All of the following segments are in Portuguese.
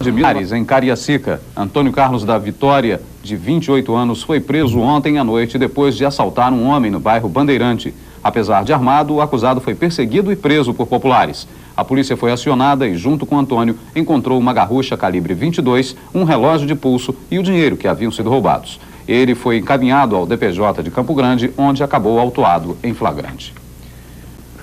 de Milhares, em Cariacica. Antônio Carlos da Vitória, de 28 anos, foi preso ontem à noite depois de assaltar um homem no bairro Bandeirante. Apesar de armado, o acusado foi perseguido e preso por populares. A polícia foi acionada e, junto com Antônio, encontrou uma garrucha calibre 22, um relógio de pulso e o dinheiro que haviam sido roubados. Ele foi encaminhado ao DPJ de Campo Grande, onde acabou autuado em flagrante.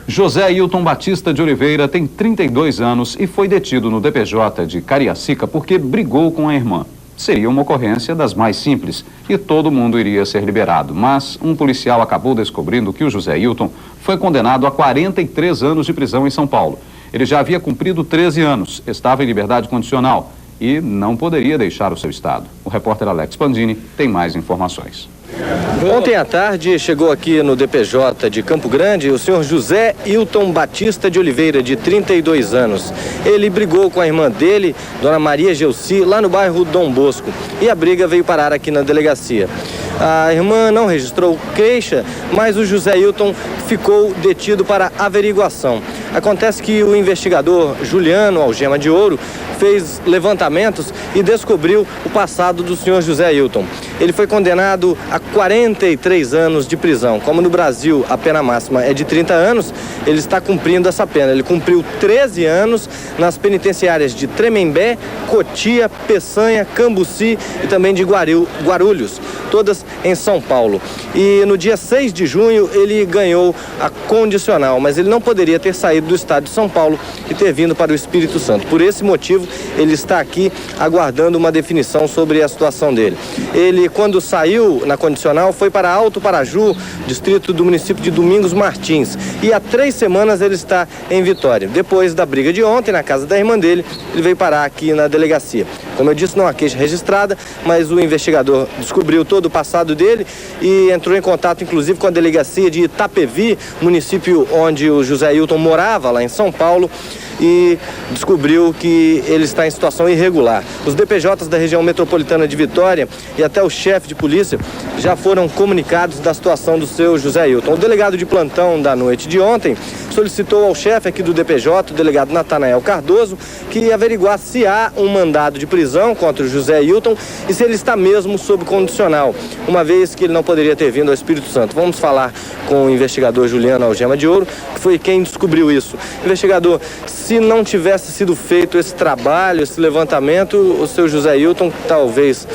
José Hilton Batista de Oliveira tem 32 anos e foi detido no DPJ de Cariacica porque brigou com a irmã. Seria uma ocorrência das mais simples e todo mundo iria ser liberado. Mas um policial acabou descobrindo que o José Hilton foi condenado a 43 anos de prisão em São Paulo. Ele já havia cumprido 13 anos, estava em liberdade condicional e não poderia deixar o seu estado. O repórter Alex Pandini tem mais informações. Ontem à tarde chegou aqui no DPJ de Campo Grande o senhor José Hilton Batista de Oliveira, de 32 anos. Ele brigou com a irmã dele, dona Maria Gelsi, lá no bairro Dom Bosco. E a briga veio parar aqui na delegacia. A irmã não registrou queixa, mas o José Hilton ficou detido para averiguação. Acontece que o investigador Juliano Algema de Ouro fez levantamentos e descobriu o passado do senhor José Hilton. Ele foi condenado a 43 anos de prisão. Como no Brasil a pena máxima é de 30 anos, ele está cumprindo essa pena. Ele cumpriu 13 anos nas penitenciárias de Tremembé, Cotia, Peçanha, Cambuci e também de Guarulhos, todas em São Paulo. E no dia 6 de junho ele ganhou a condicional, mas ele não poderia ter saído do estado de São Paulo e ter vindo para o Espírito Santo. Por esse motivo, ele está aqui aguardando uma definição sobre a situação dele. Ele, quando saiu na condicional, foi para Alto Paraju, distrito do município de Domingos Martins. E há 3 semanas ele está em Vitória. Depois da briga de ontem, na casa da irmã dele, ele veio parar aqui na delegacia. Como eu disse, não há queixa registrada, mas o investigador descobriu todo o passado dele e entrou em contato, inclusive, com a delegacia de Itapevi, município onde o José Hilton morava, lá em São Paulo, e descobriu que ele está em situação irregular. Os DPJs da região metropolitana de Vitória e até o chefe de polícia já foram comunicados da situação do seu José Hilton. O delegado de plantão da noite de ontem solicitou ao chefe aqui do DPJ, o delegado Natanael Cardoso, que averiguasse se há um mandado de prisão contra o José Hilton e se ele está mesmo sob condicional, uma vez que ele não poderia ter vindo ao Espírito Santo. Vamos falar com o investigador Juliano Algema de Ouro, que foi quem descobriu isso. Investigador, se não tivesse sido feito esse trabalho, esse levantamento, o seu José Hilton talvez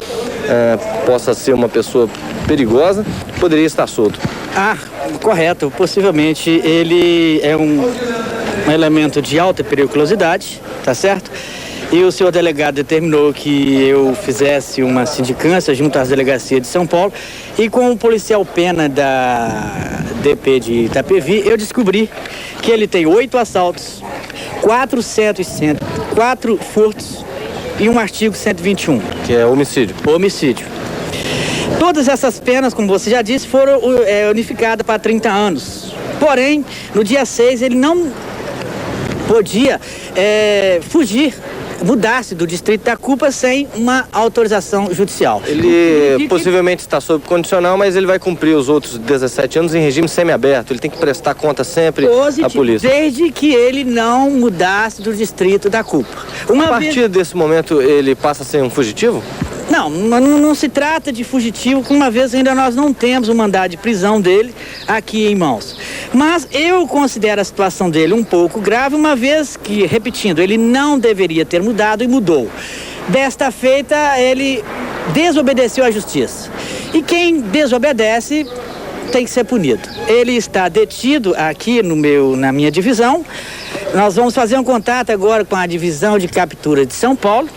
possa ser uma pessoa perigosa, poderia estar solto. Correto. Possivelmente ele é um elemento de alta periculosidade, tá certo? E o senhor delegado determinou que eu fizesse uma sindicância junto às delegacias de São Paulo e com o policial Pena da DP de Itapevi, eu descobri que ele tem 8 assaltos, 4 furtos e um artigo 121. Que é homicídio. Homicídio. Todas essas penas, como você já disse, foram unificadas para 30 anos. Porém, no dia 6, ele não podia fugir, mudar-se do distrito da culpa sem uma autorização judicial. Ele possivelmente está sob condicional, mas ele vai cumprir os outros 17 anos em regime semiaberto. Ele tem que prestar conta sempre à polícia. Desde que ele não mudasse do distrito da culpa. A partir desse momento, ele passa a ser um fugitivo? Não se trata de fugitivo, uma vez ainda nós não temos o mandado de prisão dele aqui em mãos. Mas eu considero a situação dele um pouco grave, uma vez que, repetindo, ele não deveria ter mudado e mudou. Desta feita, ele desobedeceu à justiça. E quem desobedece tem que ser punido. Ele está detido aqui na minha divisão. Nós vamos fazer um contato agora com a divisão de captura de São Paulo,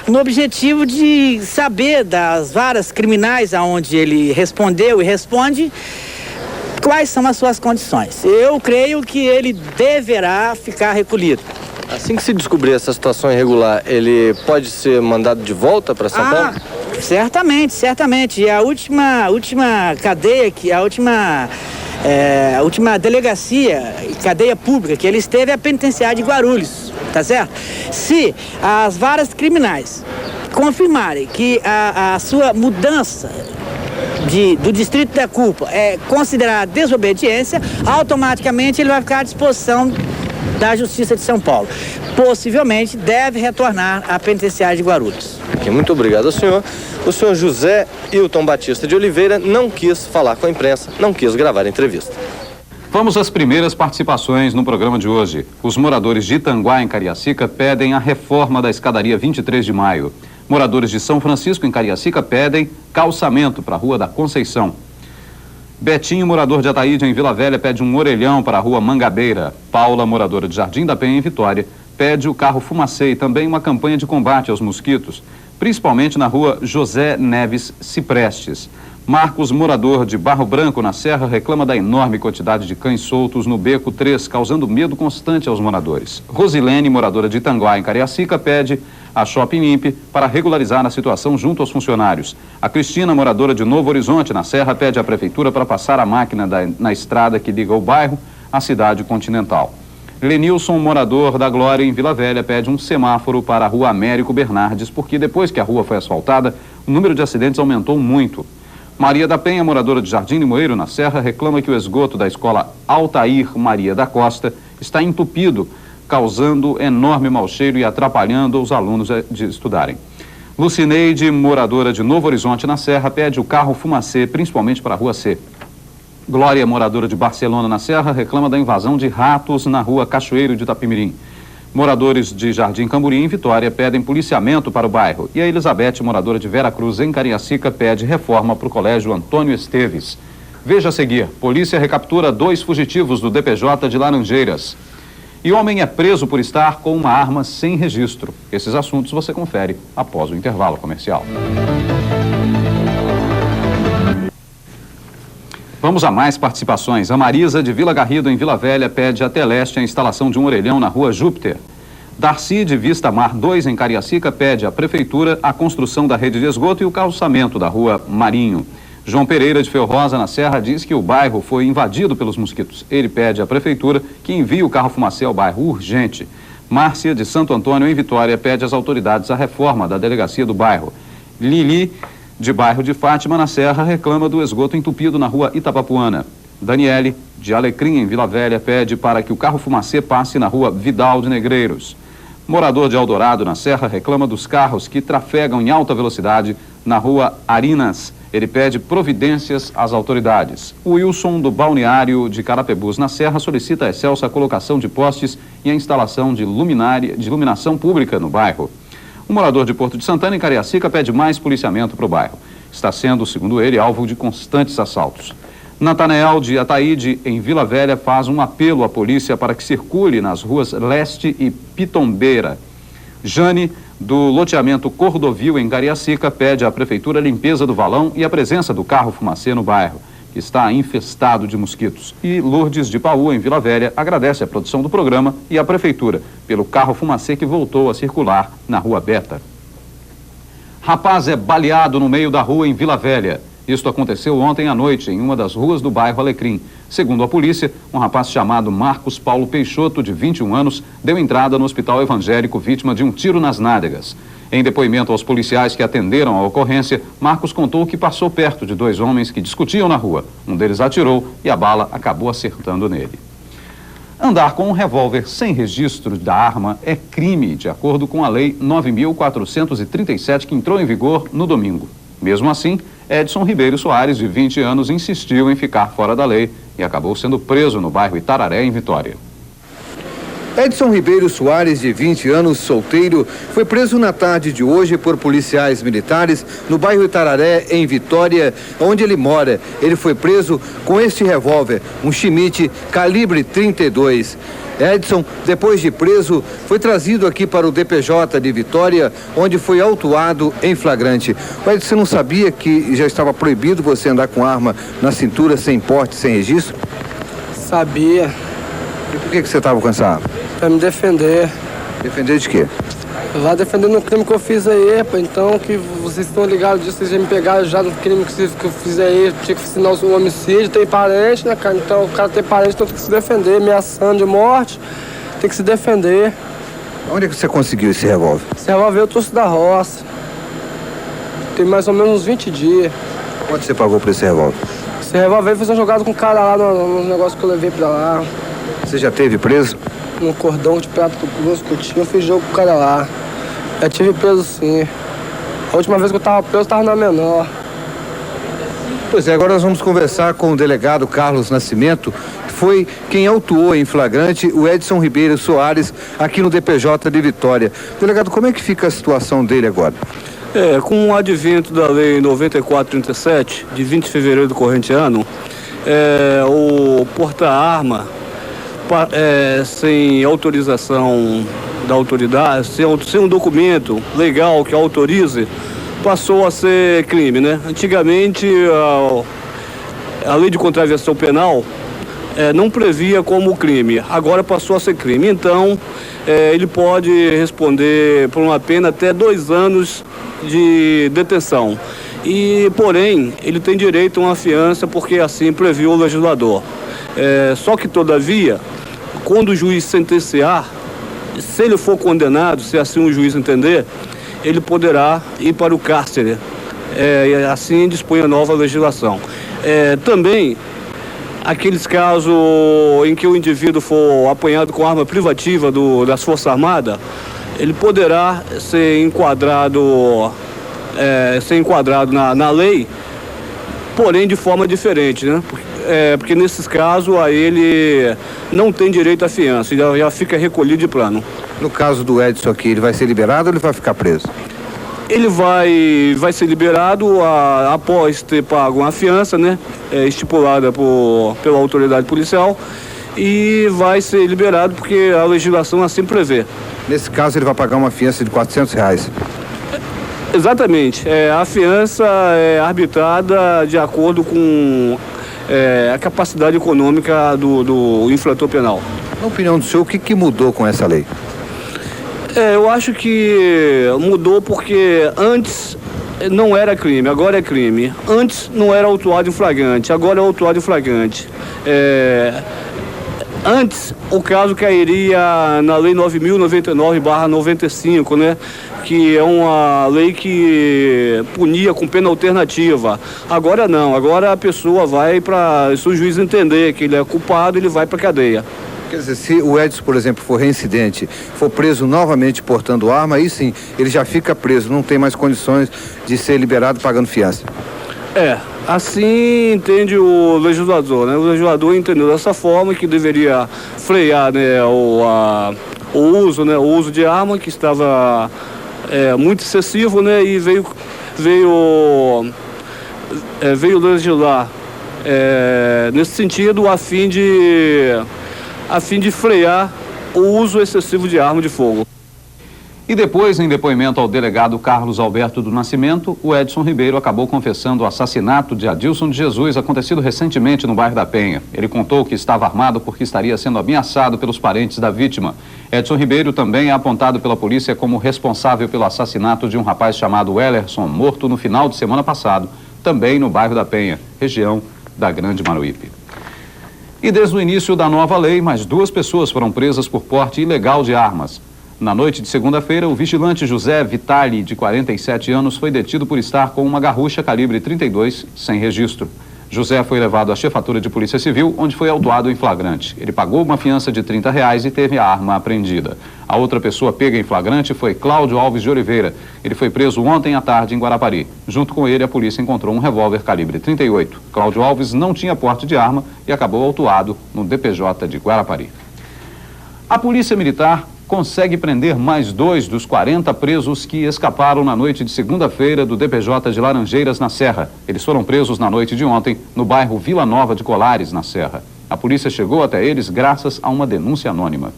no objetivo de saber das varas criminais aonde ele respondeu e responde, quais são as suas condições. Eu creio que ele deverá ficar recolhido. Assim que se descobrir essa situação irregular, ele pode ser mandado de volta para São Paulo? Certamente. E a última cadeia, a última delegacia, cadeia pública que ele esteve é a penitenciária de Guarulhos, tá certo? Se as varas criminais confirmarem que a sua mudança do distrito da culpa é considerada desobediência, automaticamente ele vai ficar à disposição da Justiça de São Paulo. possivelmente deve retornar à penitenciária de Guarulhos. Muito obrigado ao senhor. O senhor José Hilton Batista de Oliveira não quis falar com a imprensa, não quis gravar a entrevista. Vamos às primeiras participações no programa de hoje. Os moradores de Itanguá, em Cariacica, pedem a reforma da escadaria 23 de maio. Moradores de São Francisco, em Cariacica, pedem calçamento para a Rua da Conceição. Betinho, morador de Ataíde, em Vila Velha, pede um orelhão para a Rua Mangabeira. Paula, moradora de Jardim da Penha, em Vitória, pede o carro fumacê e também uma campanha de combate aos mosquitos, principalmente na Rua José Neves Ciprestes. Marcos, morador de Barro Branco, na Serra, reclama da enorme quantidade de cães soltos no Beco 3, causando medo constante aos moradores. Rosilene, moradora de Itanguá, em Cariacica, pede a Shopping Limpe para regularizar a situação junto aos funcionários. A Cristina, moradora de Novo Horizonte, na Serra, pede à Prefeitura para passar a máquina na estrada que liga o bairro à cidade continental. Lenilson, morador da Glória, em Vila Velha, pede um semáforo para a Rua Américo Bernardes, porque depois que a rua foi asfaltada, o número de acidentes aumentou muito. Maria da Penha, moradora de Jardim Limoeiro, na Serra, reclama que o esgoto da escola Altair Maria da Costa está entupido, causando enorme mau cheiro e atrapalhando os alunos de estudarem. Lucineide, moradora de Novo Horizonte, na Serra, pede o carro fumacê, principalmente para a Rua C. Glória, moradora de Barcelona, na Serra, reclama da invasão de ratos na Rua Cachoeiro de Itapimirim. Moradores de Jardim Camburim, em Vitória, pedem policiamento para o bairro. E a Elizabeth, moradora de Vera Cruz, em Cariacica, pede reforma para o Colégio Antônio Esteves. Veja a seguir: polícia recaptura 2 fugitivos do DPJ de Laranjeiras. E homem é preso por estar com uma arma sem registro. Esses assuntos você confere após o intervalo comercial. Vamos a mais participações. A Marisa, de Vila Garrido, em Vila Velha, pede a Teleste a instalação de um orelhão na Rua Júpiter. Darcy, de Vista Mar 2, em Cariacica, pede à Prefeitura a construção da rede de esgoto e o calçamento da Rua Marinho. João Pereira, de Feurrosa, na Serra, diz que o bairro foi invadido pelos mosquitos. Ele pede à Prefeitura que envie o carro fumacê ao bairro urgente. Márcia, de Santo Antônio, em Vitória, pede às autoridades a reforma da delegacia do bairro. Lili, de bairro de Fátima, na Serra, reclama do esgoto entupido na Rua Itapapuana. Daniele, de Alecrim, em Vila Velha, pede para que o carro fumacê passe na Rua Vidal de Negreiros. Morador de Eldorado, na Serra, reclama dos carros que trafegam em alta velocidade na Rua Arinas. Ele pede providências às autoridades. O Wilson, do balneário de Carapebus, na Serra, solicita a Excelsa a colocação de postes e a instalação de iluminação pública no bairro. Um morador de Porto de Santana, em Cariacica, pede mais policiamento para o bairro. Está sendo, segundo ele, alvo de constantes assaltos. Natanael, de Ataíde, em Vila Velha, faz um apelo à polícia para que circule nas ruas Leste e Pitombeira. Jane, do loteamento Cordovil, em Cariacica, pede à Prefeitura a limpeza do valão e a presença do carro fumacê no bairro, que está infestado de mosquitos. E Lourdes, de Paú, em Vila Velha, agradece a produção do programa e a Prefeitura pelo carro fumacê que voltou a circular na Rua Beta. Rapaz é baleado no meio da rua em Vila Velha. Isto aconteceu ontem à noite em uma das ruas do bairro Alecrim. Segundo a polícia, um rapaz chamado Marcos Paulo Peixoto, de 21 anos, deu entrada no hospital evangélico vítima de um tiro nas nádegas. Em depoimento aos policiais que atenderam a ocorrência, Marcos contou que passou perto de 2 homens que discutiam na rua. Um deles atirou e a bala acabou acertando nele. Andar com um revólver sem registro da arma é crime, de acordo com a Lei 9.437, que entrou em vigor no domingo. Mesmo assim, Edson Ribeiro Soares, de 20 anos, insistiu em ficar fora da lei e acabou sendo preso no bairro Itararé, em Vitória. Edson Ribeiro Soares, de 20 anos, solteiro, foi preso na tarde de hoje por policiais militares no bairro Itararé, em Vitória, onde ele mora. Ele foi preso com este revólver, um Schmidt calibre 32. Edson, depois de preso, foi trazido aqui para o DPJ de Vitória, onde foi autuado em flagrante. Mas você não sabia que já estava proibido você andar com arma na cintura, sem porte, sem registro? Sabia. E por que você estava com essa arma? Pra me defender. Defender de quê? Lá defendendo o crime que eu fiz aí, pô. Então que vocês estão ligados disso, vocês já me pegaram já no crime que eu fiz aí, tinha que assinar o homicídio, tem parente, né, cara? Então o cara tem parente, então tem que se defender, ameaçando de morte, tem que se defender. Onde é que você conseguiu esse revólver? Esse revólver eu trouxe da roça. Tem mais ou menos uns 20 dias. Quanto você pagou por esse revólver? Esse revólver foi jogado com o cara lá no negócio que eu levei pra lá. Você já teve preso? no cordão de prato com o escutinho, eu fiz jogo com o cara lá. Já tive preso sim. A última vez que eu tava preso, tava na menor. Pois é, agora nós vamos conversar com o delegado Carlos Nascimento, que foi quem autuou em flagrante o Edson Ribeiro Soares aqui no DPJ de Vitória. Delegado, como é que fica a situação dele agora? Com o advento da Lei 9437, de 20 de fevereiro do corrente ano, o porta-arma, sem autorização da autoridade, sem um documento legal que autorize, passou a ser crime, né? Antigamente, a lei de contravenção penal não previa como crime, agora passou a ser crime. Então, ele pode responder por uma pena até 2 anos de detenção. Porém, ele tem direito a uma fiança porque assim previu o legislador. Só que, todavia, quando o juiz sentenciar, se ele for condenado, se assim o juiz entender, ele poderá ir para o cárcere. Assim dispõe a nova legislação. Também, aqueles casos em que o indivíduo for apanhado com arma privativa das Forças Armadas, ele poderá ser enquadrado na lei, porém de forma diferente, né? Porque nesses casos aí ele não tem direito à fiança, já fica recolhido de plano. No caso do Edson aqui, ele vai ser liberado ou ele vai ficar preso? Ele vai ser liberado após ter pago uma fiança, né? Estipulada pela autoridade policial, e vai ser liberado porque a legislação assim prevê. Nesse caso ele vai pagar uma fiança de R$400? Exatamente. A fiança é arbitrada de acordo com a capacidade econômica do infrator penal. Na opinião do senhor, o que mudou com essa lei? Eu acho que mudou porque antes não era crime, agora é crime. Antes não era autuado em flagrante, agora é autuado em flagrante. Antes o caso cairia na Lei 9.099/95, né? Que é uma lei que punia com pena alternativa. Agora não, agora a pessoa vai se o juiz entender que ele é culpado, ele vai para a cadeia. Quer dizer, se o Edson, por exemplo, for reincidente, for preso novamente portando arma, aí sim, ele já fica preso, não tem mais condições de ser liberado pagando fiança. Assim entende o legislador, né? O legislador entendeu dessa forma que deveria frear, né, o uso de arma, que estava muito excessivo, né? E veio legislar nesse sentido a fim de frear o uso excessivo de arma de fogo. E depois, em depoimento ao delegado Carlos Alberto do Nascimento, o Edson Ribeiro acabou confessando o assassinato de Adilson de Jesus, acontecido recentemente no bairro da Penha. Ele contou que estava armado porque estaria sendo ameaçado pelos parentes da vítima. Edson Ribeiro também é apontado pela polícia como responsável pelo assassinato de um rapaz chamado Wellerson, morto no final de semana passado, também no bairro da Penha, região da Grande Maruípe. E desde o início da nova lei, mais 2 pessoas foram presas por porte ilegal de armas. Na noite de segunda-feira, o vigilante José Vitali, de 47 anos, foi detido por estar com uma garrucha calibre 32 sem registro. José foi levado à chefatura de Polícia Civil, onde foi autuado em flagrante. Ele pagou uma fiança de R$30 e teve a arma apreendida. A outra pessoa pega em flagrante foi Cláudio Alves de Oliveira. Ele foi preso ontem à tarde em Guarapari. Junto com ele, a polícia encontrou um revólver calibre 38. Cláudio Alves não tinha porte de arma e acabou autuado no DPJ de Guarapari. A Polícia Militar consegue prender mais 2 dos 40 presos que escaparam na noite de segunda-feira do DPJ de Laranjeiras, na Serra. Eles foram presos na noite de ontem, no bairro Vila Nova de Colares, na Serra. A polícia chegou até eles graças a uma denúncia anônima.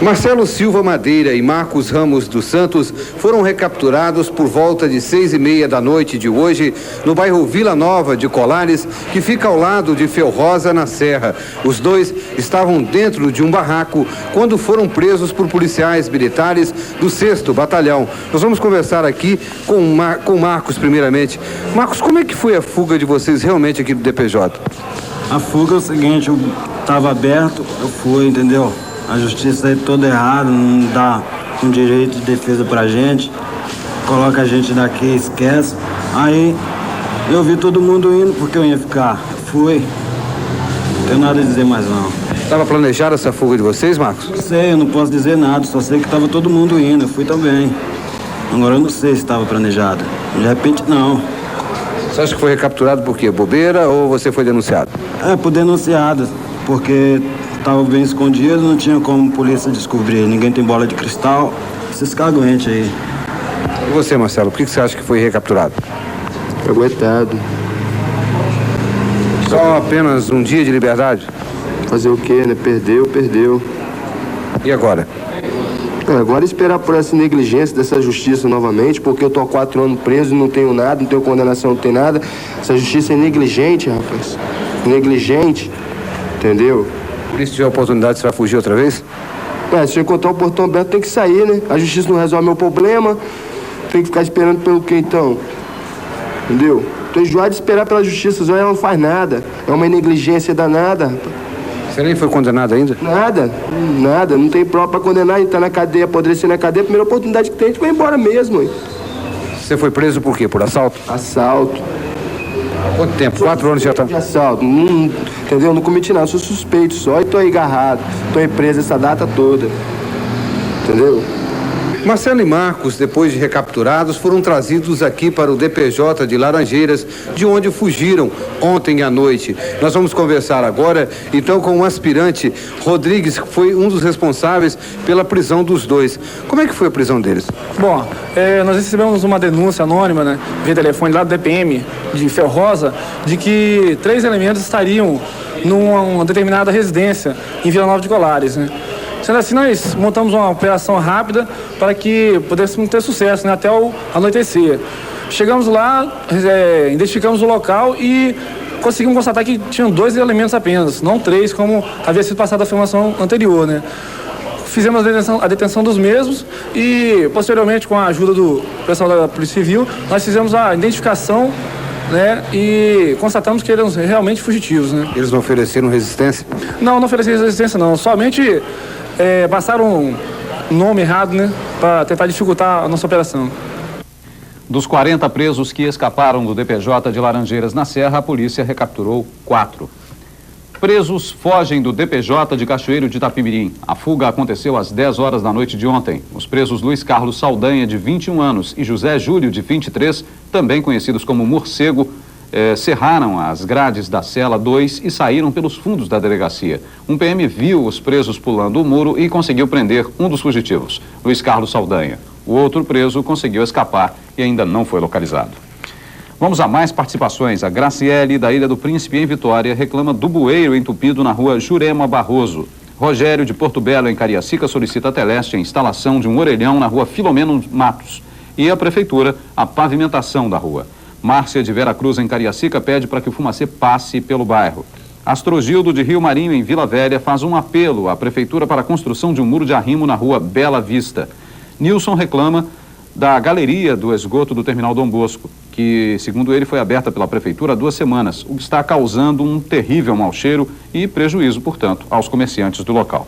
Marcelo Silva Madeira e Marcos Ramos dos Santos foram recapturados por volta de 6h30 da noite de hoje no bairro Vila Nova de Colares, que fica ao lado de Felrosa, na Serra. Os 2 estavam dentro de um barraco quando foram presos por policiais militares do 6º Batalhão. Nós vamos conversar aqui com Marcos primeiramente. Marcos, como é que foi a fuga de vocês realmente aqui do DPJ? A fuga é o seguinte, eu estava aberto, eu fui, entendeu? A justiça é toda errada, não dá um direito de defesa pra gente, coloca a gente daqui e esquece. Aí eu vi todo mundo indo porque eu ia ficar. Fui, não tenho nada a dizer mais não. Estava planejada essa fuga de vocês, Marcos? Não sei, eu não posso dizer nada, só sei que estava todo mundo indo, eu fui também. Agora eu não sei se estava planejado. De repente, não. Você acha que foi recapturado por quê? Bobeira ou você foi denunciado? Por denunciado, porque estava bem escondido, não tinha como a polícia descobrir. Ninguém tem bola de cristal, esses caguentes aí. E você, Marcelo, por que você acha que foi recapturado? Aguentado. Só apenas um dia de liberdade? Fazer o quê, né? Perdeu. E agora? Agora esperar por essa negligência dessa justiça novamente, porque eu tô há 4 anos preso e não tenho nada, não tenho condenação, não tenho nada. Essa justiça é negligente, rapaz. Negligente, entendeu? Por isso, se tiver oportunidade, você vai fugir outra vez? Se eu encontrar o portão aberto, tem que sair, né? A justiça não resolve meu problema, tem que ficar esperando pelo quê, então? Entendeu? Tô enjoado de esperar pela justiça, ela não faz nada. É uma negligência danada, rapaz. Você nem foi condenado ainda? Nada. Não tem prova pra condenar, a gente tá na cadeia, apodrecer na cadeia. A primeira oportunidade que tem, a gente vai embora mesmo, hein? Você foi preso por quê? Por assalto? Assalto. Quanto tempo? 4 anos já tá... De assalto. Entendeu? Não cometi nada, sou suspeito só e tô aí agarrado. Tô aí preso essa data toda. Entendeu? Marcelo e Marcos, depois de recapturados, foram trazidos aqui para o DPJ de Laranjeiras, de onde fugiram ontem à noite. Nós vamos conversar agora, então, com o aspirante Rodrigues, que foi um dos responsáveis pela prisão dos dois. Como é que foi a prisão deles? Bom, nós recebemos uma denúncia anônima, né, via telefone lá do DPM de Ferro Rosa, de que 3 elementos estariam numa determinada residência em Vila Nova de Colares, né? Sendo assim, nós montamos uma operação rápida para que pudéssemos ter sucesso, né, até o anoitecer. Chegamos lá, identificamos o local e conseguimos constatar que tinham 2 elementos apenas, não 3, como havia sido passada a afirmação anterior, né? Fizemos a detenção dos mesmos e, posteriormente, com a ajuda do pessoal da Polícia Civil, nós fizemos a identificação, né, e constatamos que eles eram realmente fugitivos, né? Eles não ofereceram resistência? Não ofereceram resistência, não. Somente passaram um nome errado, né, para tentar dificultar a nossa operação. Dos 40 presos que escaparam do DPJ de Laranjeiras na Serra, a polícia recapturou 4. Presos fogem do DPJ de Cachoeiro de Itapimirim. A fuga aconteceu às 10 horas da noite de ontem. Os presos Luiz Carlos Saldanha, de 21 anos, e José Júlio, de 23, também conhecidos como Morcego, cerraram as grades da cela 2 e saíram pelos fundos da delegacia. Um PM viu os presos pulando o muro e conseguiu prender um dos fugitivos, Luiz Carlos Saldanha. O outro preso conseguiu escapar e ainda não foi localizado. Vamos a mais participações. A Graciele, da Ilha do Príncipe, em Vitória, reclama do bueiro entupido na rua Jurema Barroso. Rogério, de Porto Belo, em Cariacica, solicita a Teleste a instalação de um orelhão na rua Filomeno Matos. E a Prefeitura, a pavimentação da rua. Márcia, de Vera Cruz, em Cariacica, pede para que o Fumacê passe pelo bairro. Astrogildo, de Rio Marinho, em Vila Velha, faz um apelo à Prefeitura para a construção de um muro de arrimo na rua Bela Vista. Nilson reclama da galeria do esgoto do Terminal Dom Bosco, que, segundo ele, foi aberta pela Prefeitura há 2 semanas, o que está causando um terrível mau cheiro e prejuízo, portanto, aos comerciantes do local.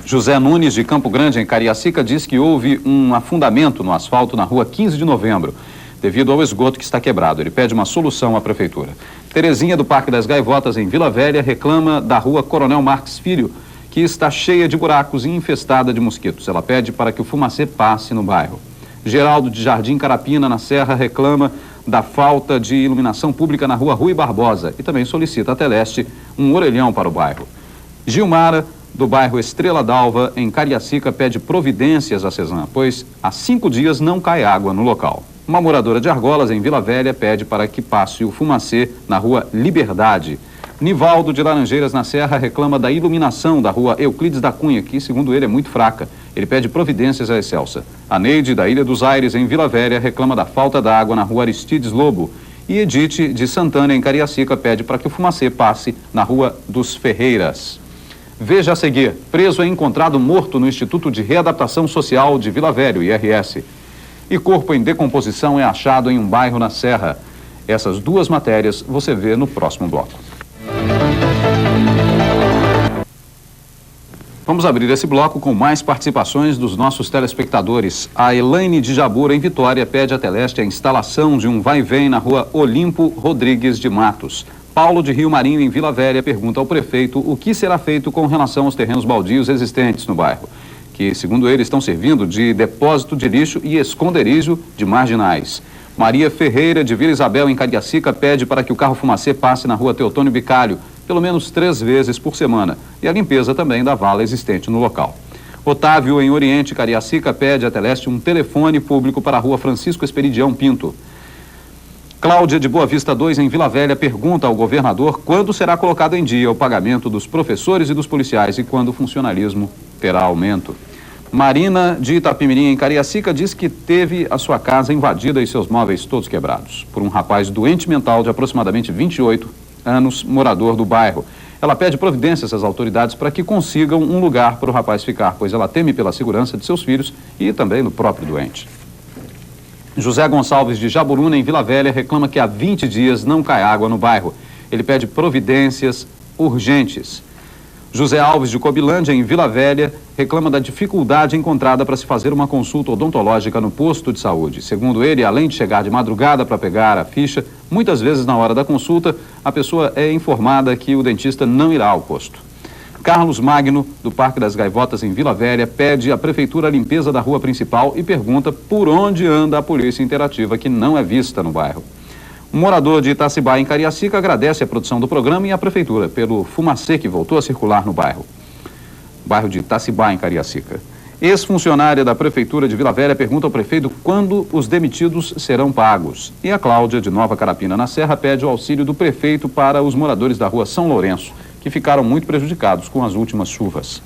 José Nunes, de Campo Grande, em Cariacica, diz que houve um afundamento no asfalto na rua 15 de novembro, devido ao esgoto que está quebrado. Ele pede uma solução à Prefeitura. Terezinha, do Parque das Gaivotas, em Vila Velha, reclama da rua Coronel Marques Filho, que está cheia de buracos e infestada de mosquitos. Ela pede para que o Fumacê passe no bairro. Geraldo, de Jardim Carapina, na Serra, reclama da falta de iluminação pública na rua Rui Barbosa e também solicita a Teleste um orelhão para o bairro. Gilmara, do bairro Estrela d'Alva, em Cariacica, pede providências à Cesan, pois há 5 dias não cai água no local. Uma moradora de Argolas, em Vila Velha, pede para que passe o Fumacê na rua Liberdade. Nivaldo, de Laranjeiras, na Serra, reclama da iluminação da rua Euclides da Cunha, que, segundo ele, é muito fraca. Ele pede providências à Excelsa. A Neide, da Ilha dos Aires, em Vila Velha, reclama da falta d'água na rua Aristides Lobo. E Edith, de Santana, em Cariacica, pede para que o Fumacê passe na rua dos Ferreiras. Veja a seguir: preso é encontrado morto no Instituto de Readaptação Social de Vila Velha, IRS. E corpo em decomposição é achado em um bairro na Serra. Essas 2 matérias você vê no próximo bloco. Vamos abrir esse bloco com mais participações dos nossos telespectadores. A Elaine de Jabura, em Vitória, pede à Teleste a instalação de um vai-vem na rua Olimpo Rodrigues de Matos. Paulo de Rio Marinho, em Vila Velha, pergunta ao prefeito o que será feito com relação aos terrenos baldios existentes no bairro, que, segundo ele, estão servindo de depósito de lixo e esconderijo de marginais. Maria Ferreira, de Vila Isabel, em Cariacica, pede para que o carro fumacê passe na rua Teotônio Bicalho, pelo menos 3 vezes por semana, e a limpeza também da vala existente no local. Otávio, em Oriente, Cariacica, pede à Teleste um telefone público para a rua Francisco Esperidião Pinto. Cláudia, de Boa Vista 2, em Vila Velha, pergunta ao governador quando será colocado em dia o pagamento dos professores e dos policiais e quando o funcionalismo terá aumento. Marina, de Itapimirim, em Cariacica, diz que teve a sua casa invadida e seus móveis todos quebrados por um rapaz doente mental de aproximadamente 28 anos, morador do bairro. Ela pede providências às autoridades para que consigam um lugar para o rapaz ficar, pois ela teme pela segurança de seus filhos e também do próprio doente. José Gonçalves, de Jaburuna, em Vila Velha, reclama que há 20 dias não cai água no bairro. Ele pede providências urgentes. José Alves, de Cobilândia, em Vila Velha, reclama da dificuldade encontrada para se fazer uma consulta odontológica no posto de saúde. Segundo ele, além de chegar de madrugada para pegar a ficha, muitas vezes na hora da consulta, a pessoa é informada que o dentista não irá ao posto. Carlos Magno, do Parque das Gaivotas, em Vila Velha, pede à prefeitura a limpeza da rua principal e pergunta por onde anda a polícia interativa, que não é vista no bairro. Um morador de Itacibá, em Cariacica, agradece a produção do programa e a prefeitura pelo fumacê que voltou a circular no bairro. Bairro de Itacibá, em Cariacica. Ex-funcionária da prefeitura de Vila Velha pergunta ao prefeito quando os demitidos serão pagos. E a Cláudia, de Nova Carapina, na Serra, pede o auxílio do prefeito para os moradores da rua São Lourenço, que ficaram muito prejudicados com as últimas chuvas.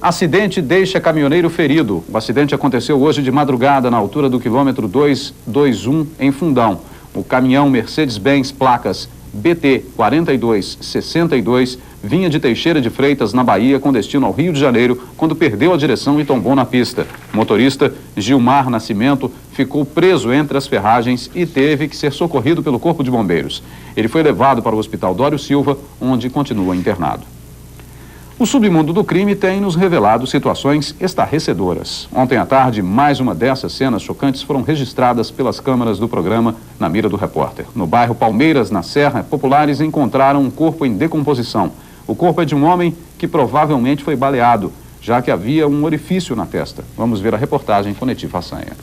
Acidente deixa caminhoneiro ferido. O acidente aconteceu hoje de madrugada na altura do quilômetro 221 em Fundão. O caminhão Mercedes-Benz placas BT 4262 vinha de Teixeira de Freitas, na Bahia, com destino ao Rio de Janeiro, quando perdeu a direção e tombou na pista. O motorista, Gilmar Nascimento, ficou preso entre as ferragens e teve que ser socorrido pelo Corpo de Bombeiros. Ele foi levado para o Hospital Dório Silva, onde continua internado. O submundo do crime tem nos revelado situações estarrecedoras. Ontem à tarde, mais uma dessas cenas chocantes foram registradas pelas câmeras do programa Na Mira do Repórter. No bairro Palmeiras, na Serra, populares encontraram um corpo em decomposição. O corpo é de um homem que provavelmente foi baleado, já que havia um orifício na testa. Vamos ver a reportagem com Neti Façanha.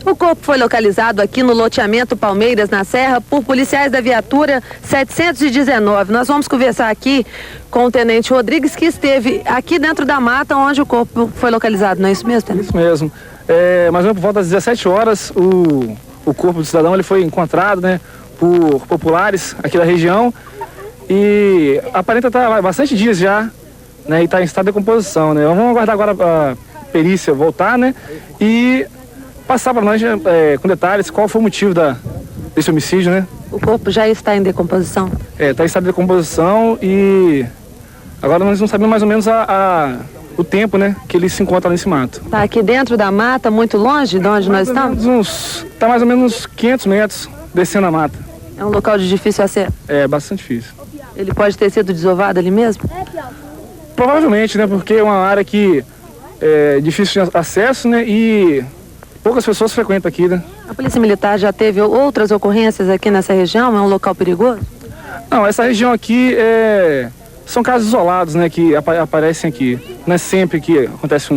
O corpo foi localizado aqui no loteamento Palmeiras, na Serra, por policiais da viatura 719. Nós vamos conversar aqui com o tenente Rodrigues, que esteve aqui dentro da mata onde o corpo foi localizado. Não é isso mesmo, tenente? Isso mesmo. Mais ou menos por volta das 17 horas, o corpo do cidadão ele foi encontrado, né, por populares aqui da região e aparenta estar há bastante dias já, né, e está em estado de decomposição, né. Vamos aguardar agora a perícia voltar, né, e passar para nós com detalhes qual foi o motivo desse homicídio, né? O corpo já está em decomposição? Está em estado de decomposição e agora nós não sabemos mais ou menos o tempo, né, que ele se encontra nesse mato. Está aqui dentro da mata, muito longe de onde nós estamos? Está mais ou menos uns 500 metros descendo a mata. É um local de difícil acesso? É, bastante difícil. Ele pode ter sido desovado ali mesmo? Provavelmente, né, porque é uma área que é difícil de acesso, né, e poucas pessoas frequentam aqui, né? A Polícia Militar já teve outras ocorrências aqui nessa região? É um local perigoso? Não, essa região aqui são casos isolados, né, que aparecem aqui. Não é sempre que acontece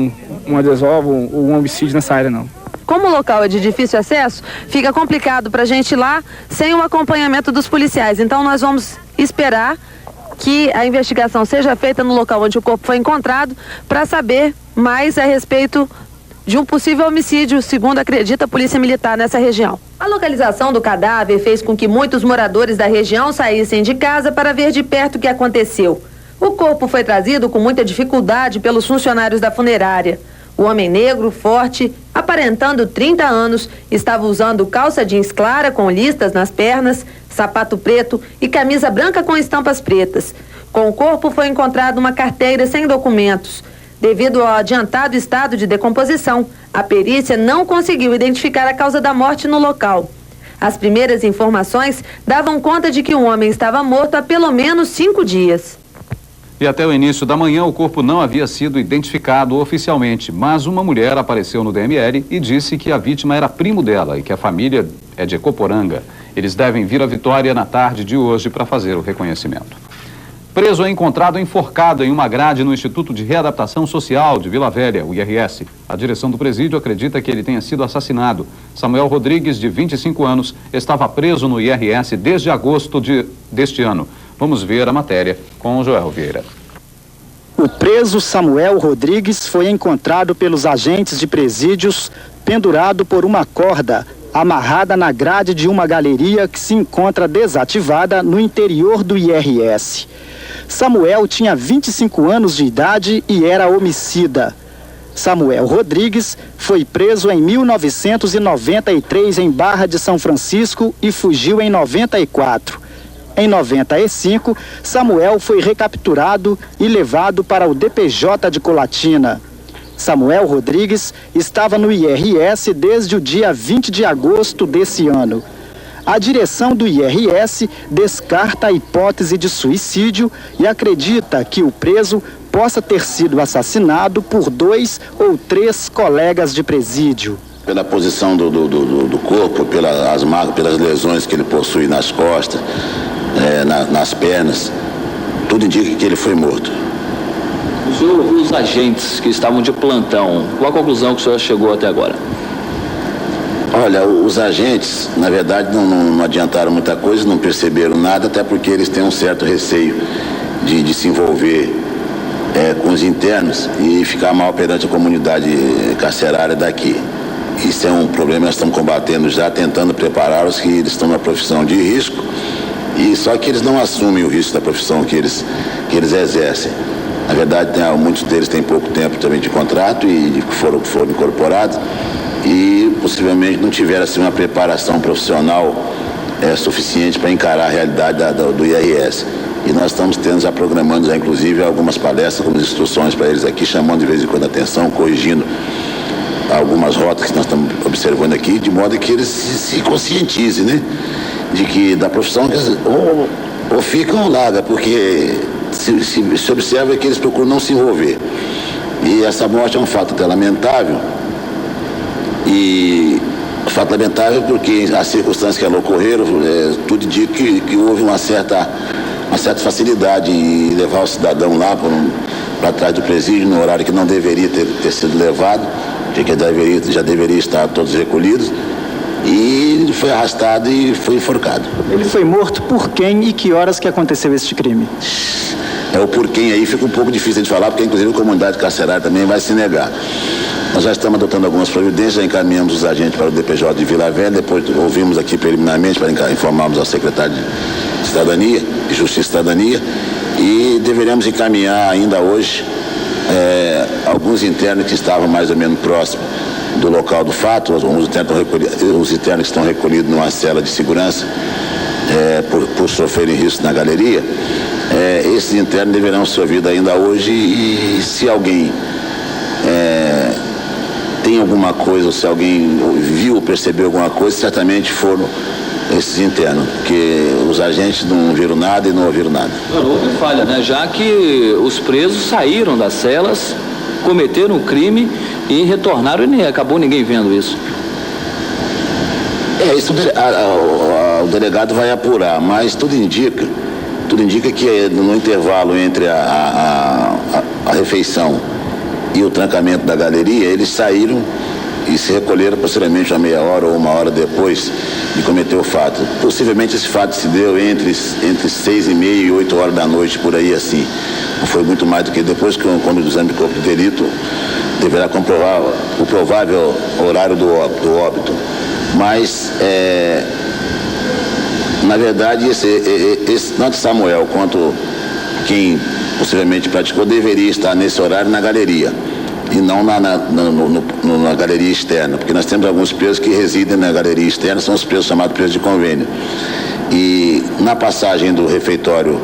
uma desova ou um homicídio nessa área, não. Como o local é de difícil acesso, fica complicado para a gente ir lá sem o acompanhamento dos policiais. Então nós vamos esperar que a investigação seja feita no local onde o corpo foi encontrado para saber mais a respeito de um possível homicídio, segundo acredita a Polícia Militar nessa região. A localização do cadáver fez com que muitos moradores da região saíssem de casa para ver de perto o que aconteceu. O corpo foi trazido com muita dificuldade pelos funcionários da funerária. O homem negro, forte, aparentando 30 anos, estava usando calça jeans clara com listas nas pernas, sapato preto e camisa branca com estampas pretas. Com o corpo foi encontrada uma carteira sem documentos. Devido ao adiantado estado de decomposição, a perícia não conseguiu identificar a causa da morte no local. As primeiras informações davam conta de que o homem estava morto há pelo menos 5 dias. E até o início da manhã, o corpo não havia sido identificado oficialmente, mas uma mulher apareceu no DML e disse que a vítima era primo dela e que a família é de Ecoporanga. Eles devem vir a Vitória na tarde de hoje para fazer o reconhecimento. Preso é encontrado enforcado em uma grade no Instituto de Readaptação Social de Vila Velha, o IRS. A direção do presídio acredita que ele tenha sido assassinado. Samuel Rodrigues, de 25 anos, estava preso no IRS desde agosto deste ano. Vamos ver a matéria com o Joel Vieira. O preso Samuel Rodrigues foi encontrado pelos agentes de presídios pendurado por uma corda amarrada na grade de uma galeria que se encontra desativada no interior do IRS. Samuel tinha 25 anos de idade e era homicida. Samuel Rodrigues foi preso em 1993 em Barra de São Francisco e fugiu em 94. Em 95, Samuel foi recapturado e levado para o DPJ de Colatina. Samuel Rodrigues estava no IRS desde o dia 20 de agosto desse ano. A direção do IRS descarta a hipótese de suicídio e acredita que o preso possa ter sido assassinado por 2 ou 3 colegas de presídio. Pela posição do corpo, pelas lesões que ele possui nas costas, nas pernas, tudo indica que ele foi morto. O senhor ouviu os agentes que estavam de plantão. Qual a conclusão que o senhor chegou até agora? Olha, os agentes, na verdade, não adiantaram muita coisa, não perceberam nada, até porque eles têm um certo receio de se envolver com os internos e ficar mal perante a comunidade carcerária daqui. Isso é um problema que nós estamos combatendo já, tentando prepará-los, que eles estão numa profissão de risco, e só que eles não assumem o risco da profissão que eles exercem. Na verdade, muitos deles têm pouco tempo também de contrato e foram incorporados e possivelmente não tiveram assim, uma preparação profissional suficiente para encarar a realidade do IRS. E nós estamos já programando, já, inclusive, algumas palestras, algumas instruções para eles aqui, chamando de vez em quando a atenção, corrigindo algumas rotas que nós estamos observando aqui, de modo que eles se conscientizem, né? De que da profissão ou ficam ou larga, porque se observa que eles procuram não se envolver. E essa morte é um fato até lamentável. E fato lamentável porque as circunstâncias que ela ocorreram, tudo indica que houve uma certa facilidade em levar o cidadão lá para trás do presídio no horário que não deveria ter sido levado, que já deveria estar todos recolhidos, e ele foi arrastado e foi enforcado. Ele foi morto por quem e que horas que aconteceu este crime? O por quem aí fica um pouco difícil de falar, porque inclusive a comunidade carcerária também vai se negar. Nós já estamos adotando algumas providências, já encaminhamos os agentes para o DPJ de Vila Velha, depois ouvimos aqui preliminarmente para informarmos ao secretário de Cidadania, de Justiça e Cidadania, e deveremos encaminhar ainda hoje alguns internos que estavam mais ou menos próximos do local do fato, os internos que estão recolhidos numa cela de segurança por sofrerem risco na galeria. Esses internos deverão ser ouvidos ainda hoje e se alguém tem alguma coisa, ou se alguém viu ou percebeu alguma coisa, certamente foram esses internos, porque os agentes não viram nada e não ouviram nada. Não houve falha, né? Já que os presos saíram das celas, cometeram um crime e retornaram e acabou ninguém vendo isso. Isso o delegado vai apurar, mas tudo indica que no intervalo entre a refeição e o trancamento da galeria, eles saíram e se recolheram posteriormente uma meia hora ou uma hora depois de cometer o fato. Possivelmente esse fato se deu entre 6h30 e 8 horas da noite, por aí assim. Não foi muito mais do que depois que quando o exame de corpo de delito deverá comprovar o provável horário do óbito. Mas, na verdade, tanto Samuel quanto quem possivelmente praticou deveria estar nesse horário na galeria e não na galeria externa, porque nós temos alguns presos que residem na galeria externa, são os presos chamados presos de convênio. E na passagem do refeitório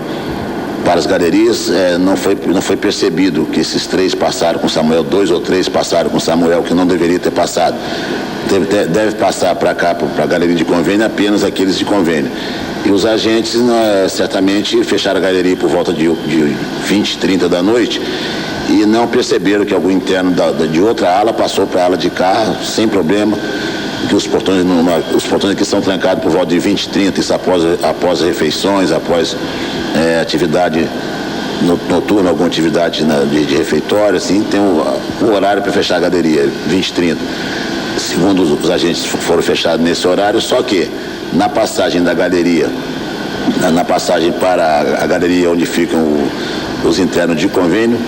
para as galerias, não foi percebido que esses 3 passaram com Samuel, 2 ou 3 passaram com Samuel, que não deveria ter passado. Deve passar para cá, para a galeria de convênio, apenas aqueles de convênio. E os agentes certamente fecharam a galeria por volta de 20, 30 da noite e não perceberam que algum interno de outra ala passou para a ala de cá sem problema, que os portões aqui são trancados por volta de 20, 30, isso após refeições, após atividade noturna, alguma atividade de refeitório, assim, tem o horário para fechar a galeria, 20, 30. Segundo os agentes, foram fechados nesse horário, só que na passagem da galeria, na passagem para a galeria onde ficam os internos de convênio,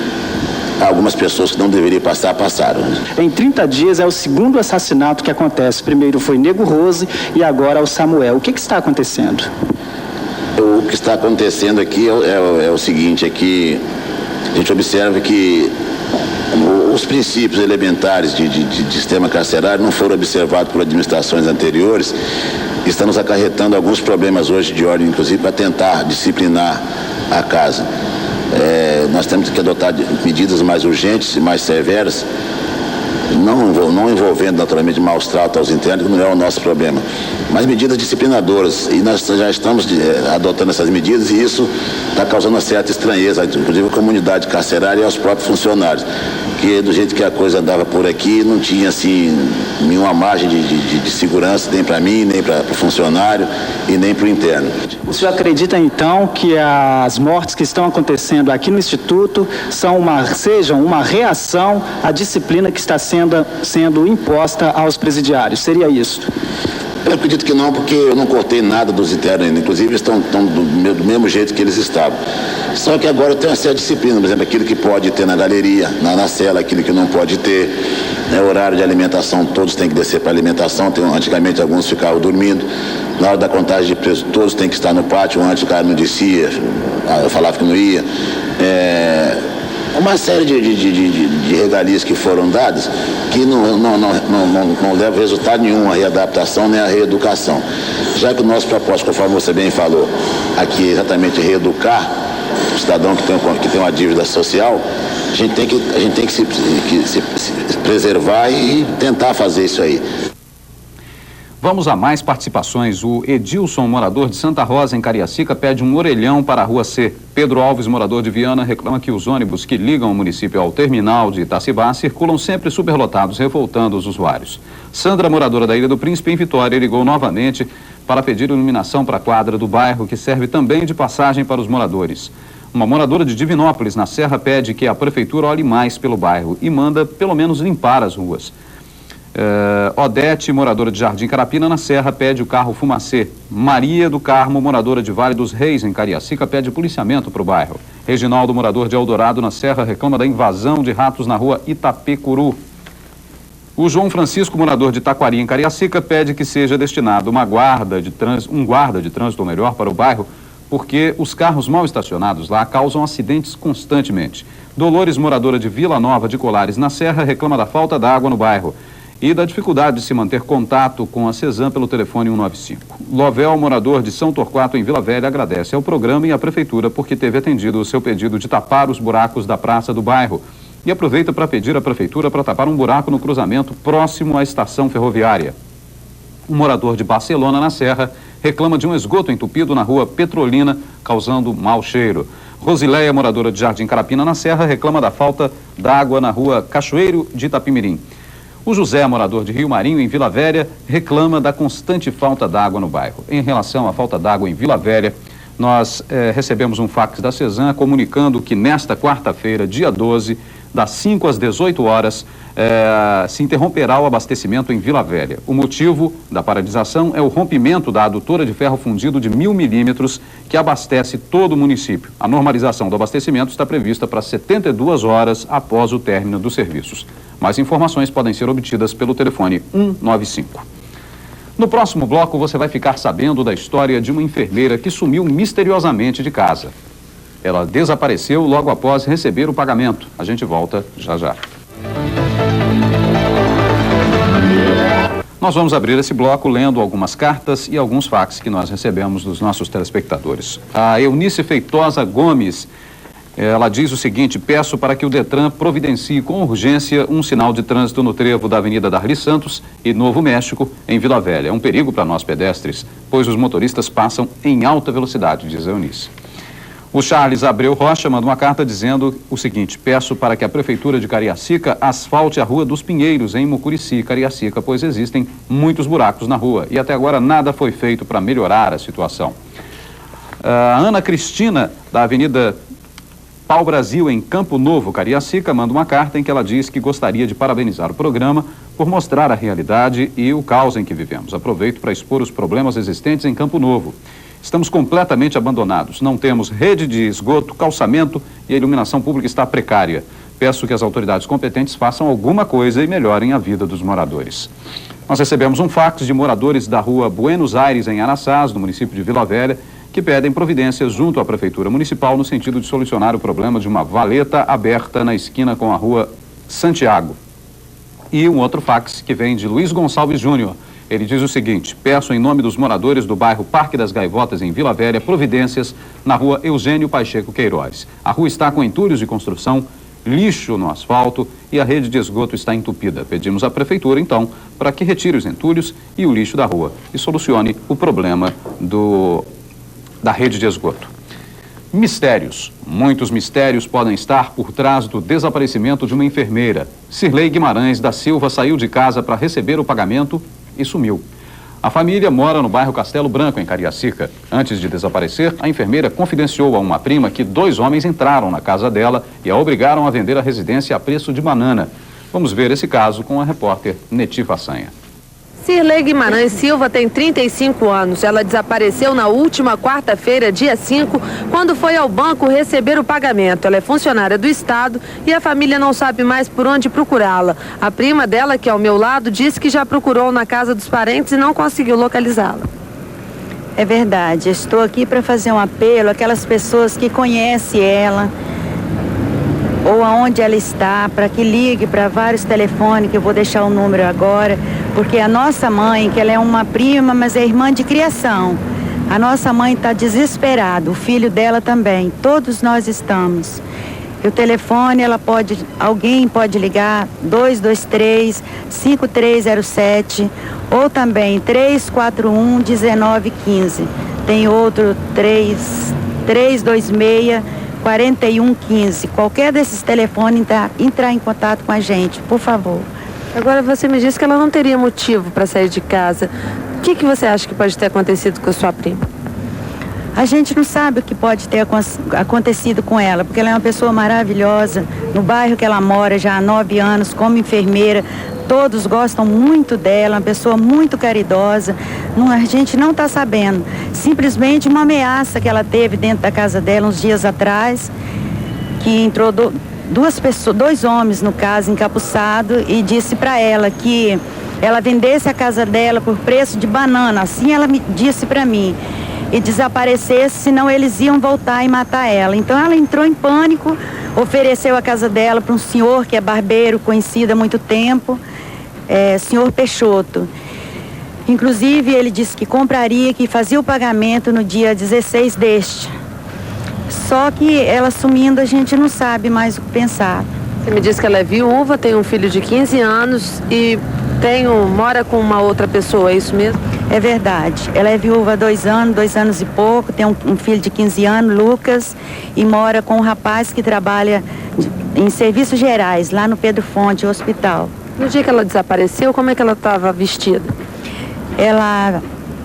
algumas pessoas que não deveriam passar, passaram. Em 30 dias é o segundo assassinato que acontece. Primeiro foi Nego Rose e agora é o Samuel. O que está acontecendo? O que está acontecendo aqui é o seguinte, é que a gente observa que os princípios elementares de sistema carcerário não foram observados por administrações anteriores. Está nos acarretando alguns problemas hoje de ordem, inclusive, para tentar disciplinar a casa. Nós temos que adotar medidas mais urgentes e mais severas, não envolvendo naturalmente maus tratos aos internos, que não é o nosso problema, mas medidas disciplinadoras, e nós já estamos adotando essas medidas, e isso está causando uma certa estranheza, inclusive a comunidade carcerária e aos próprios funcionários, que do jeito que a coisa andava por aqui, não tinha assim nenhuma margem de segurança, nem para mim, nem para o funcionário e nem para o interno. O senhor acredita então que as mortes que estão acontecendo aqui no Instituto sejam uma reação à disciplina que está sendo imposta aos presidiários? Seria isso? Eu acredito que não, porque eu não cortei nada dos internos ainda, inclusive estão do mesmo jeito que eles estavam. Só que agora tem uma certa disciplina, por exemplo, aquilo que pode ter na galeria, na cela, aquilo que não pode ter, horário de alimentação, todos têm que descer para alimentação, antigamente alguns ficavam dormindo, na hora da contagem de presos, todos têm que estar no pátio, antes o cara não descia, eu falava que não ia. Uma série de regalias que foram dadas que não levam resultado nenhum, a readaptação nem a reeducação. Já que o nosso propósito, conforme você bem falou, aqui é exatamente reeducar o cidadão que tem uma dívida social, a gente tem que se preservar e tentar fazer isso aí. Vamos a mais participações. O Edilson, morador de Santa Rosa, em Cariacica, pede um orelhão para a Rua C. Pedro Alves, morador de Viana, reclama que os ônibus que ligam o município ao terminal de Itacibá circulam sempre superlotados, revoltando os usuários. Sandra, moradora da Ilha do Príncipe, em Vitória, ligou novamente para pedir iluminação para a quadra do bairro, que serve também de passagem para os moradores. Uma moradora de Divinópolis, na Serra, pede que a prefeitura olhe mais pelo bairro e manda, pelo menos, limpar as ruas. Odete, moradora de Jardim Carapina, na Serra, pede o carro fumacê. Maria do Carmo, moradora de Vale dos Reis, em Cariacica, pede policiamento para o bairro. Reginaldo, morador de Eldorado, na Serra, reclama da invasão de ratos na rua Itapecuru. O João Francisco, morador de Taquari, em Cariacica, pede que seja destinado um guarda de trânsito melhor para o bairro, porque os carros mal estacionados lá causam acidentes constantemente. Dolores, moradora de Vila Nova de Colares, na Serra, reclama da falta d'água no bairro e da dificuldade de se manter contato com a CESAM pelo telefone 195. Lovel, morador de São Torquato, em Vila Velha, agradece ao programa e à prefeitura porque teve atendido o seu pedido de tapar os buracos da praça do bairro e aproveita para pedir à prefeitura para tapar um buraco no cruzamento próximo à estação ferroviária. Um morador de Barcelona, na Serra, reclama de um esgoto entupido na rua Petrolina, causando mau cheiro. Rosileia, moradora de Jardim Carapina, na Serra, reclama da falta d'água na rua Cachoeiro de Itapimirim. O José, morador de Rio Marinho, em Vila Velha, reclama da constante falta d'água no bairro. Em relação à falta d'água em Vila Velha, nós recebemos um fax da CESAM comunicando que nesta quarta-feira, dia 12, das 5 às 18 horas, se interromperá o abastecimento em Vila Velha. O motivo da paralisação é o rompimento da adutora de ferro fundido de 1000 milímetros que abastece todo o município. A normalização do abastecimento está prevista para 72 horas após o término dos serviços. Mais informações podem ser obtidas pelo telefone 195. No próximo bloco, você vai ficar sabendo da história de uma enfermeira que sumiu misteriosamente de casa. Ela desapareceu logo após receber o pagamento. A gente volta já já. Nós vamos abrir esse bloco lendo algumas cartas e alguns fax que nós recebemos dos nossos telespectadores. A Eunice Feitosa Gomes, ela diz o seguinte: peço para que o Detran providencie com urgência um sinal de trânsito no trevo da Avenida Darli Santos e Novo México, em Vila Velha. É um perigo para nós pedestres, pois os motoristas passam em alta velocidade, diz a Eunice. O Charles Abreu Rocha manda uma carta dizendo o seguinte: peço para que a Prefeitura de Cariacica asfalte a Rua dos Pinheiros, em Mucurici, Cariacica, pois existem muitos buracos na rua e até agora nada foi feito para melhorar a situação. A Ana Cristina, da Avenida Pau Brasil, em Campo Novo, Cariacica, manda uma carta em que ela diz que gostaria de parabenizar o programa por mostrar a realidade e o caos em que vivemos. Aproveito para expor os problemas existentes em Campo Novo. Estamos completamente abandonados, não temos rede de esgoto, calçamento e a iluminação pública está precária. Peço que as autoridades competentes façam alguma coisa e melhorem a vida dos moradores. Nós recebemos um fax de moradores da rua Buenos Aires, em Araçás, no município de Vila Velha, que pedem providências junto à Prefeitura Municipal no sentido de solucionar o problema de uma valeta aberta na esquina com a rua Santiago. E um outro fax que vem de Luiz Gonçalves Júnior. Ele diz o seguinte: peço em nome dos moradores do bairro Parque das Gaivotas, em Vila Velha, providências na rua Eugênio Pacheco Queiroz. A rua está com entulhos de construção, lixo no asfalto e a rede de esgoto está entupida. Pedimos à Prefeitura, então, para que retire os entulhos e o lixo da rua e solucione o problema da rede de esgoto. Mistérios. Muitos mistérios podem estar por trás do desaparecimento de uma enfermeira. Cirlei Guimarães da Silva saiu de casa para receber o pagamento e sumiu. A família mora no bairro Castelo Branco, em Cariacica. Antes de desaparecer, a enfermeira confidenciou a uma prima que 2 homens entraram na casa dela e a obrigaram a vender a residência a preço de banana. Vamos ver esse caso com a repórter Neti Façanha. Cirlei Guimarães Silva tem 35 anos. Ela desapareceu na última quarta-feira, dia 5, quando foi ao banco receber o pagamento. Ela é funcionária do Estado e a família não sabe mais por onde procurá-la. A prima dela, que é ao meu lado, disse que já procurou na casa dos parentes e não conseguiu localizá-la. É verdade. Eu estou aqui para fazer um apelo àquelas pessoas que conhecem ela ou aonde ela está, para que ligue para vários telefones, que eu vou deixar o número agora, porque a nossa mãe, que ela é uma prima, mas é irmã de criação, a nossa mãe está desesperada, o filho dela também, todos nós estamos. E o telefone, alguém pode ligar 223-5307 ou também 341-1915. Tem outro 326-4115. Qualquer desses telefones entrar em contato com a gente, por favor. Agora você me disse que ela não teria motivo para sair de casa. O que você acha que pode ter acontecido com a sua prima? A gente não sabe o que pode ter acontecido com ela, porque ela é uma pessoa maravilhosa. No bairro que ela mora já há 9 anos, como enfermeira, todos gostam muito dela, uma pessoa muito caridosa. A gente não está sabendo. Simplesmente uma ameaça que ela teve dentro da casa dela uns dias atrás, que entrou 2 homens, no caso, encapuçados, e disse para ela que ela vendesse a casa dela por preço de banana, assim ela me disse para mim, e desaparecesse, senão eles iam voltar e matar ela. Então ela entrou em pânico, ofereceu a casa dela para um senhor que é barbeiro, conhecido há muito tempo, senhor Peixoto. Inclusive ele disse que compraria, que fazia o pagamento no dia 16 deste. Só que ela sumindo, a gente não sabe mais o que pensar. Você me disse que ela é viúva, tem um filho de 15 anos e mora com uma outra pessoa, é isso mesmo? É verdade. Ela é viúva há 2 anos e pouco, tem um filho de 15 anos, Lucas, e mora com um rapaz que trabalha em serviços gerais, lá no Pedro Fonte, hospital. No dia que ela desapareceu, como é que ela estava vestida? Ela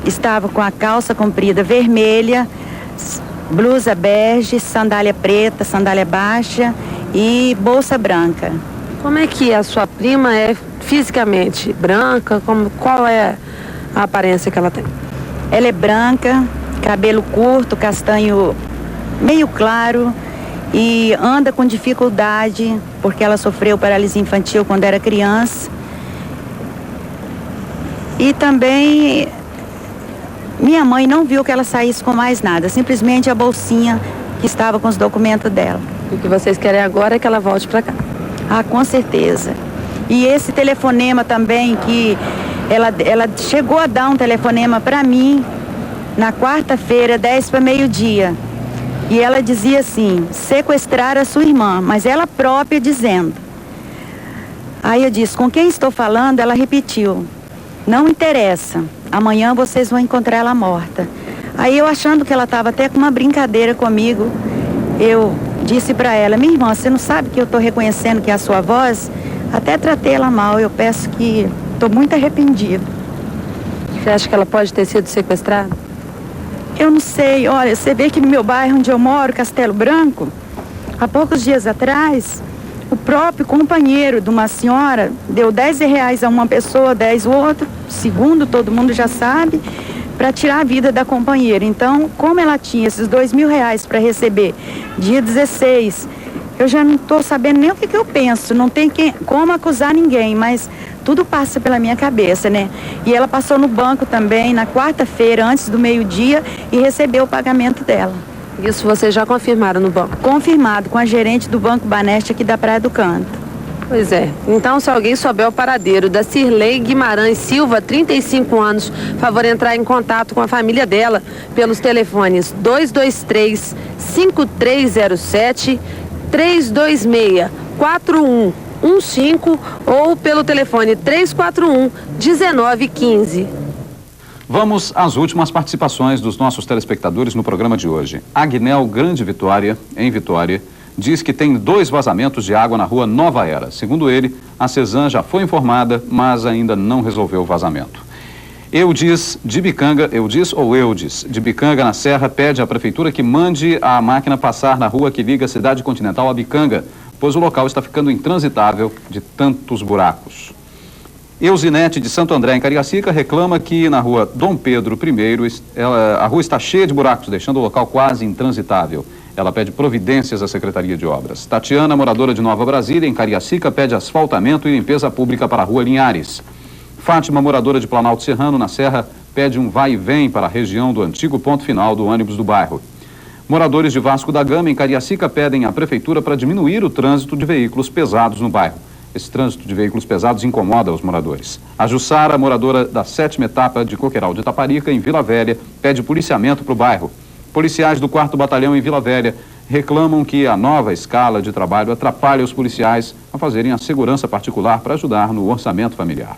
estava com a calça comprida vermelha, blusa bege, sandália preta, sandália baixa e bolsa branca. Como é que a sua prima é fisicamente? Branca? Qual é a aparência que ela tem? Ela é branca, cabelo curto, castanho meio claro e anda com dificuldade porque ela sofreu paralisia infantil quando era criança. E também minha mãe não viu que ela saísse com mais nada, simplesmente a bolsinha que estava com os documentos dela. O que vocês querem agora é que ela volte para cá? Ah, com certeza. E esse telefonema também, que ela chegou a dar um telefonema para mim na quarta-feira, 10 para meio-dia. E ela dizia assim, sequestrar a sua irmã, mas ela própria dizendo. Aí eu disse, com quem estou falando? Ela repetiu, não interessa, amanhã vocês vão encontrar ela morta. Aí eu achando que ela estava até com uma brincadeira comigo, eu disse para ela, minha irmã, você não sabe que eu estou reconhecendo que é a sua voz? Até tratei ela mal, eu peço que estou muito arrependida. Você acha que ela pode ter sido sequestrada? Eu não sei, olha, você vê que no meu bairro onde eu moro, Castelo Branco, há poucos dias atrás, o próprio companheiro de uma senhora deu R$10 a uma pessoa, 10 ao outro, segundo todo mundo já sabe, para tirar a vida da companheira. Então, como ela tinha esses R$2.000 para receber dia 16, eu já não estou sabendo nem o que eu penso, não tem como acusar ninguém, mas tudo passa pela minha cabeça, né? E ela passou no banco também, na quarta-feira, antes do meio-dia, e recebeu o pagamento dela. Isso vocês já confirmaram no banco? Confirmado, com a gerente do Banco Baneste aqui da Praia do Canto. Pois é. Então, se alguém souber o paradeiro da Cirlei Guimarães Silva, 35 anos, favor entrar em contato com a família dela pelos telefones 223-5307, 326-4115 ou pelo telefone 341-1915. Vamos às últimas participações dos nossos telespectadores no programa de hoje. Agnel Grande Vitória, em Vitória, diz que tem 2 vazamentos de água na rua Nova Era. Segundo ele, a CESAM já foi informada, mas ainda não resolveu o vazamento. Eudes de Bicanga, Eudes de Bicanga na Serra, pede à prefeitura que mande a máquina passar na rua que liga a cidade continental a Bicanga, pois o local está ficando intransitável de tantos buracos. Eusinete de Santo André, em Cariacica, reclama que na rua Dom Pedro I, a rua está cheia de buracos, deixando o local quase intransitável. Ela pede providências à Secretaria de Obras. Tatiana, moradora de Nova Brasília, em Cariacica, pede asfaltamento e limpeza pública para a rua Linhares. Fátima, moradora de Planalto Serrano, na Serra, pede um vai e vem para a região do antigo ponto final do ônibus do bairro. Moradores de Vasco da Gama, em Cariacica, pedem à prefeitura para diminuir o trânsito de veículos pesados no bairro. Esse trânsito de veículos pesados incomoda os moradores. A Jussara, moradora da 7ª etapa de Coqueiral de Itaparica, em Vila Velha, pede policiamento para o bairro. Policiais do 4º Batalhão em Vila Velha reclamam que a nova escala de trabalho atrapalha os policiais a fazerem a segurança particular para ajudar no orçamento familiar.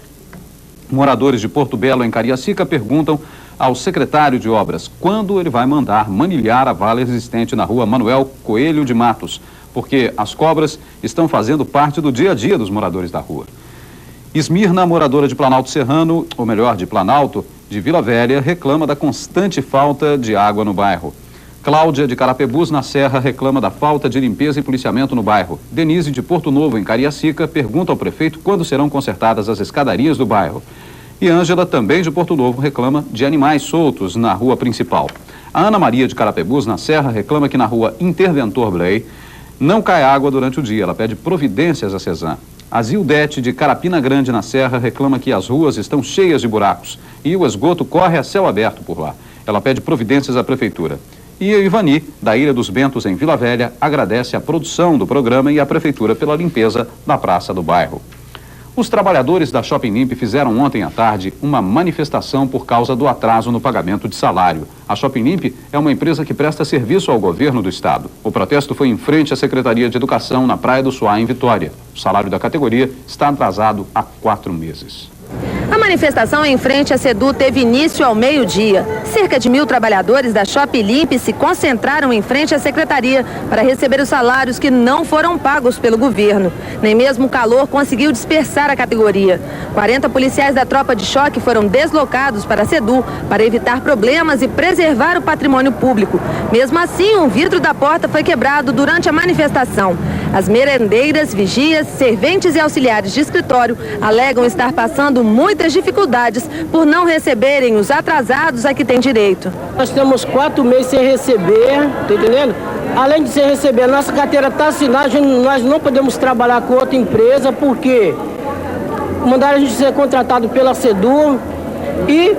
Moradores de Porto Belo, em Cariacica, perguntam ao secretário de Obras quando ele vai mandar manilhar a vala existente na rua Manuel Coelho de Matos, porque as cobras estão fazendo parte do dia a dia dos moradores da rua. Esmirna, moradora de Planalto Serrano, ou melhor, de Planalto, de Vila Velha, reclama da constante falta de água no bairro. Cláudia, de Carapebus, na Serra, reclama da falta de limpeza e policiamento no bairro. Denise, de Porto Novo, em Cariacica, pergunta ao prefeito quando serão consertadas as escadarias do bairro. E Ângela, também de Porto Novo, reclama de animais soltos na rua principal. A Ana Maria, de Carapebus, na Serra, reclama que na rua Interventor Blay não cai água durante o dia. Ela pede providências à CESAM. A Zildete, de Carapina Grande, na Serra, reclama que as ruas estão cheias de buracos e o esgoto corre a céu aberto por lá. Ela pede providências à prefeitura. E a Ivani, da Ilha dos Bentos, em Vila Velha, agradece a produção do programa e a prefeitura pela limpeza da praça do bairro. Os trabalhadores da Shopping Limp fizeram ontem à tarde uma manifestação por causa do atraso no pagamento de salário. A Shopping Limp é uma empresa que presta serviço ao governo do estado. O protesto foi em frente à Secretaria de Educação na Praia do Suá, em Vitória. O salário da categoria está atrasado há 4 meses. A manifestação em frente à SEDU teve início ao meio-dia. Cerca de 1.000 trabalhadores da Shopping Limp se concentraram em frente à secretaria para receber os salários que não foram pagos pelo governo. Nem mesmo o calor conseguiu dispersar a categoria. 40 policiais da tropa de choque foram deslocados para a SEDU para evitar problemas e preservar o patrimônio público. Mesmo assim, um vidro da porta foi quebrado durante a manifestação. As merendeiras, vigias, serventes e auxiliares de escritório alegam estar passando muitas dificuldades por não receberem os atrasados a que têm direito. Nós temos 4 meses sem receber, tá entendendo? Além de sem receber, a nossa carteira está assinada, nós não podemos trabalhar com outra empresa porque mandaram a gente ser contratado pela SEDU e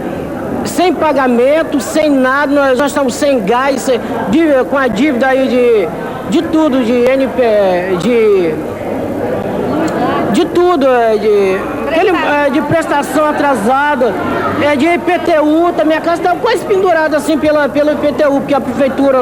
sem pagamento, sem nada, nós estamos sem gás, com a dívida aí de tudo, de NP, de tudo, de prestação atrasada, de IPTU, também a casa está quase pendurada assim pelo IPTU, porque a prefeitura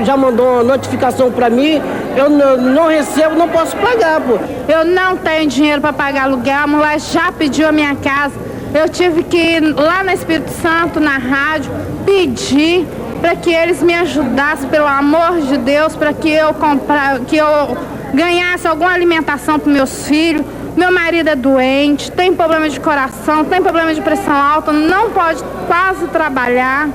já mandou uma notificação para mim, eu não recebo, não posso pagar, pô. Eu não tenho dinheiro para pagar aluguel, a mulher já pediu a minha casa, eu tive que ir lá no Espírito Santo, na rádio, pedir para que eles me ajudassem, pelo amor de Deus, para que eu ganhasse alguma alimentação para meus filhos. Meu marido é doente, tem problema de coração, tem problema de pressão alta, não pode quase trabalhar.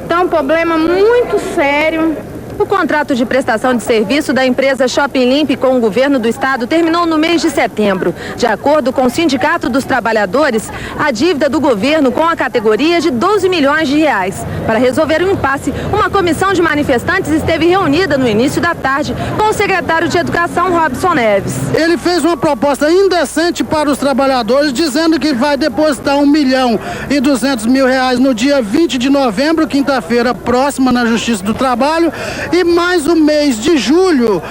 Então, é um problema muito sério. O contrato de prestação de serviço da empresa Shopping Limp com o governo do estado terminou no mês de setembro. De acordo com o Sindicato dos Trabalhadores, a dívida do governo com a categoria é de 12 milhões de reais. Para resolver o impasse, uma comissão de manifestantes esteve reunida no início da tarde com o secretário de Educação, Robson Neves. Ele fez uma proposta indecente para os trabalhadores, dizendo que vai depositar R$1.200.000 no dia 20 de novembro, quinta-feira próxima, na Justiça do Trabalho, e mais o mês de julho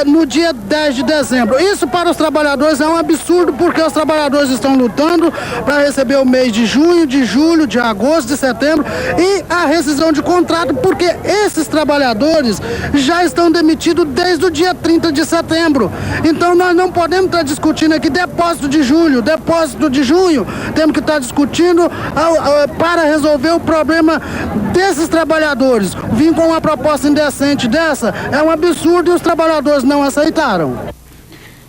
no dia 10 de dezembro. Isso para os trabalhadores é um absurdo, porque os trabalhadores estão lutando para receber o mês de junho, de julho, de agosto, de setembro e a rescisão de contrato, porque esses trabalhadores já estão demitidos desde o dia 30 de setembro. Então nós não podemos estar discutindo aqui depósito de julho, depósito de junho. Temos que estar discutindo para resolver o problema desses trabalhadores. Vim com uma proposta indecente dessa, é um absurdo, e os trabalhadores não aceitaram.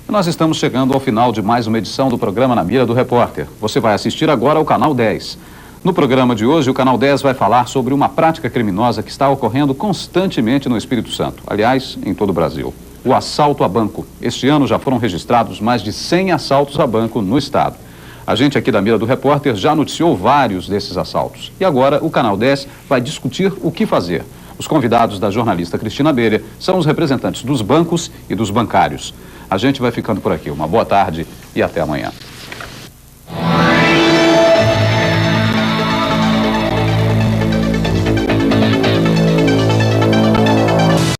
Nós estamos chegando ao final de mais uma edição do programa Na Mira do Repórter. Você vai assistir agora ao Canal 10. No programa de hoje, o Canal 10 vai falar sobre uma prática criminosa que está ocorrendo constantemente no Espírito Santo. Aliás, em todo o Brasil. O assalto a banco. Este ano já foram registrados mais de 100 assaltos a banco no estado. A gente aqui da Mira do Repórter já noticiou vários desses assaltos. E agora o Canal 10 vai discutir o que fazer. Os convidados da jornalista Cristina Abelha são os representantes dos bancos e dos bancários. A gente vai ficando por aqui. Uma boa tarde e até amanhã.